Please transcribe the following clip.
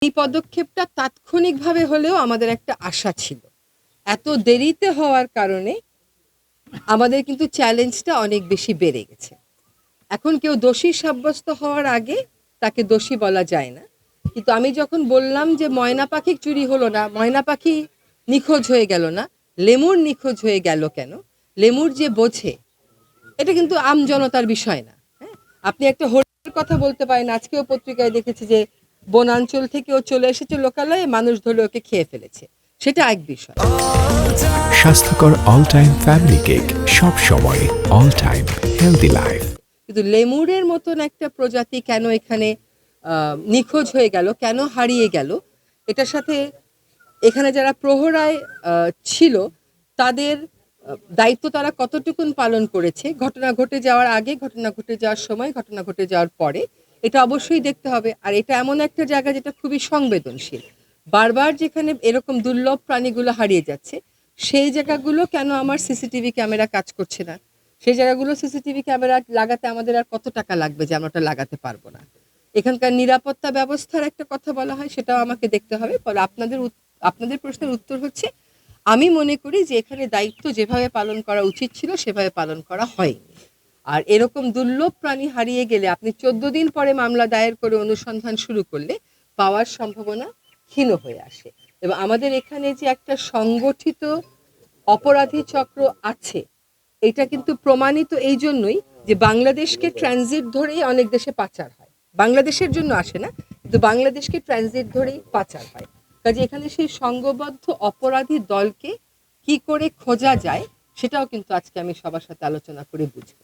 এই পদক্ষেপটা তাৎক্ষণিকভাবে হলেও আমাদের একটা আশা ছিল। এত দেরিতে হওয়ার কারণে আমাদের কিন্তু চ্যালেঞ্জটা অনেক বেশি বেড়ে গেছে। এখন কেউ দোষী সাব্যস্ত হওয়ার আগে তাকে দোষী বলা যায় না। কিন্তু আমি যখন বললাম যে ময়না পাখি চুরি হলো না, ময়না পাখি নিখোঁজ হয়ে গেল না, লেমুর নিখোঁজ হয়ে গেল কেন? লেমুর যে বোঝে, এটা কিন্তু আমজনতার বিষয় না। হ্যাঁ? আপনি একটা হরিণের কথা বলতে পারেন। আজকেও পত্রিকায় দেখেছি যে বনাঞ্চল থেকে ও চলে এসেছে লোকালয়ে, মানুষ ধরে ওকে খেয়ে ফেলেছে। সেটা এক বিষয়। স্বাস্থ্যকর অল টাইম ফ্যামিলি কেক, সব সময় অল টাইম হেলদি লাইফ। কিন্তু লেমুরের মতন একটা প্রজাতি কেন এখানে নিখোঁজ হয়ে গেল, কেন হারিয়ে গেল, এটার সাথে এখানে যারা প্রহরায় ছিল তাদের দায়িত্ব তারা কতটুকুন পালন করেছে, ঘটনা ঘটে যাওয়ার আগে, ঘটনা ঘটে যাওয়ার সময়, ঘটনা ঘটে যাওয়ার পরে, এটা অবশ্যই দেখতে হবে। আর এটা এমন একটা জায়গা যেটা খুবই সংবেদনশীল। বারবার যেখানে এরকম দুর্লভ প্রাণীগুলো হারিয়ে যাচ্ছে, সেই জায়গাগুলো কেন আমার সিসিটিভি ক্যামেরা কাজ করছে না? সেই জায়গাগুলো সিসিটিভি ক্যামেরা লাগাতে আমাদের আর কত টাকা লাগবে যে আমরা ওটা লাগাতে পারবো না? এখানকার নিরাপত্তা ব্যবস্থার একটা কথা বলা হয়, সেটাও আমাকে দেখতে হবে। ফলে আপনাদের প্রশ্নের উত্তর হচ্ছে, আমি মনে করি যে এখানে দায়িত্ব যেভাবে পালন করা উচিত ছিল সেভাবে পালন করা হয়নি। আর এরকম দুর্লভ প্রাণী হারিয়ে গেলে আপনি 14 দিন পরে মামলা দায়ের করে অনুসন্ধান শুরু করলে পাওয়ার সম্ভাবনা ক্ষীণ হয়ে আসে। এবং আমাদের এখানে যে একটা সংগঠিত অপরাধী চক্র আছে, এটা কিন্তু প্রমাণিত এই জন্যই যে বাংলাদেশকে ট্রানজিট ধরেই অনেক দেশে পাচার হয়। বাংলাদেশের জন্য আসে না, কিন্তু বাংলাদেশকে ট্রানজিট ধরেই পাচার হয়। কাজে এখানে সেই সংঘবদ্ধ অপরাধী দলকে কি করে খোঁজা যায়, সেটাও কিন্তু আজকে আমি সবার সাথে আলোচনা করে বুঝবো।